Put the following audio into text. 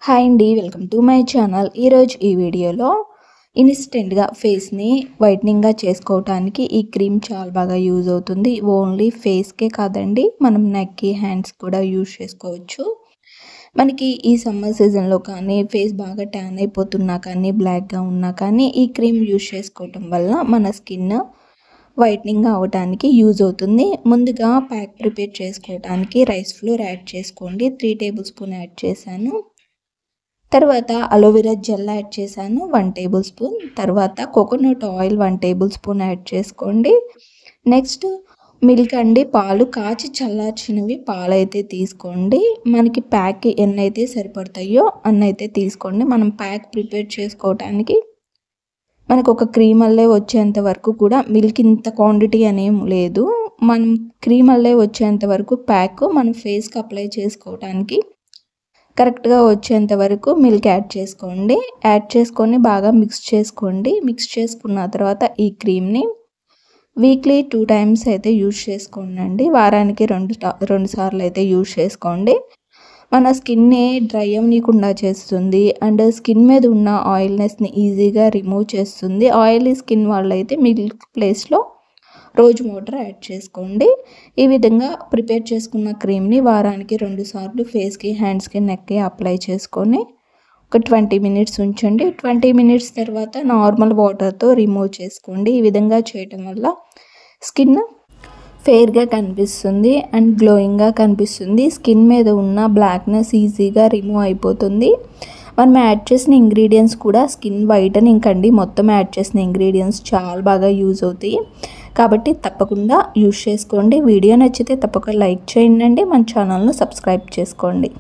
Hi అండి, welcome to my channel. ఈరోజు ఈ వీడియోలో ఇన్స్టెంట్గా ఫేస్ని వైట్నింగ్గా చేసుకోవటానికి ఈ క్రీమ్ చాలా బాగా యూజ్ అవుతుంది. ఓన్లీ ఫేస్కే కాదండి, మనం నెక్కి హ్యాండ్స్ కూడా యూజ్ చేసుకోవచ్చు. మనకి ఈ సమ్మర్ సీజన్లో కానీ ఫేస్ బాగా ట్యాన్ అయిపోతున్నా కానీ బ్లాక్గా ఉన్నా కానీ ఈ క్రీమ్ యూజ్ చేసుకోవటం వల్ల మన స్కిన్ వైట్నింగ్ అవ్వటానికి యూజ్ అవుతుంది. ముందుగా ప్యాక్ ప్రిపేర్ చేసుకోవడానికి రైస్ ఫ్లోర్ యాడ్ చేసుకోండి. 3 టేబుల్ స్పూన్ యాడ్ చేశాను. తర్వాత అలోవెరా జెల్ యాడ్ చేశాను 1 టేబుల్ స్పూన్. తర్వాత coconut oil 1 table spoon add చేసుకోండి. నెక్స్ట్ మిల్క్ అండి, పాలు కాచి చల్లార్చినవి పాలు అయితే తీసుకోండి. మనకి ప్యాక్ ఎన్నైతే సరిపడతాయో అన్నైతే తీసుకోండి. మనం ప్యాక్ ప్రిపేర్ చేసుకోవటానికి మనకు ఒక క్రీమ్ అల్లే వచ్చేంత వరకు కూడా మిల్క్ ఇంత క్వాంటిటీ అనేం లేదు. మనం క్రీమ్ అల్లే వచ్చేంత వరకు ప్యాక్ మనం ఫేస్కి అప్లై చేసుకోవటానికి కరెక్ట్గా వచ్చేంత వరకు మిల్క్ యాడ్ చేసుకోండి. యాడ్ చేసుకొని బాగా మిక్స్ చేసుకోండి. మిక్స్ చేసుకున్న తర్వాత ఈ క్రీమ్ని వీక్లీ 2 టైమ్స్ అయితే యూజ్ చేసుకోండి. వారానికి 2 సార్లు అయితే యూజ్ చేసుకోండి. మన స్కిన్ని డ్రై అవ్వకుండా చేస్తుంది అండ్ స్కిన్ మీద ఉన్న ఆయిల్నెస్ని ఈజీగా రిమూవ్ చేస్తుంది. ఆయిలీ స్కిన్ వాళ్ళైతే మిల్క్ ప్లేస్లో రోజ్ వాటర్ యాడ్ చేసుకోండి. ఈ విధంగా ప్రిపేర్ చేసుకున్న క్రీమ్ని వారానికి 2 సార్లు ఫేస్కి, హ్యాండ్స్కి, నెక్కి అప్లై చేసుకొని ఒక 20 మినిట్స్ ఉంచండి. 20 మినిట్స్ తర్వాత నార్మల్ వాటర్తో రిమూవ్ చేసుకోండి. ఈ విధంగా చేయటం వల్ల స్కిన్ ఫెయిర్గా కనిపిస్తుంది అండ్ గ్లోయింగ్గా కనిపిస్తుంది. స్కిన్ మీద ఉన్న బ్లాక్నెస్ ఈజీగా రిమూవ్ అయిపోతుంది. మనం యాడ్ చేసిన ఇంగ్రీడియంట్స్ కూడా స్కిన్ వైటనింగ్ అండి. మొత్తం యాడ్ చేసిన ఇంగ్రీడియంట్స్ చాలా బాగా యూజ్ అవుతాయి కాబట్టి తప్పకుండా యూజ్ చేసుకోండి. వీడియో నచ్చితే తప్పకుండా లైక్ చేయండి. మన ఛానల్ను సబ్స్క్రైబ్ చేసుకోండి.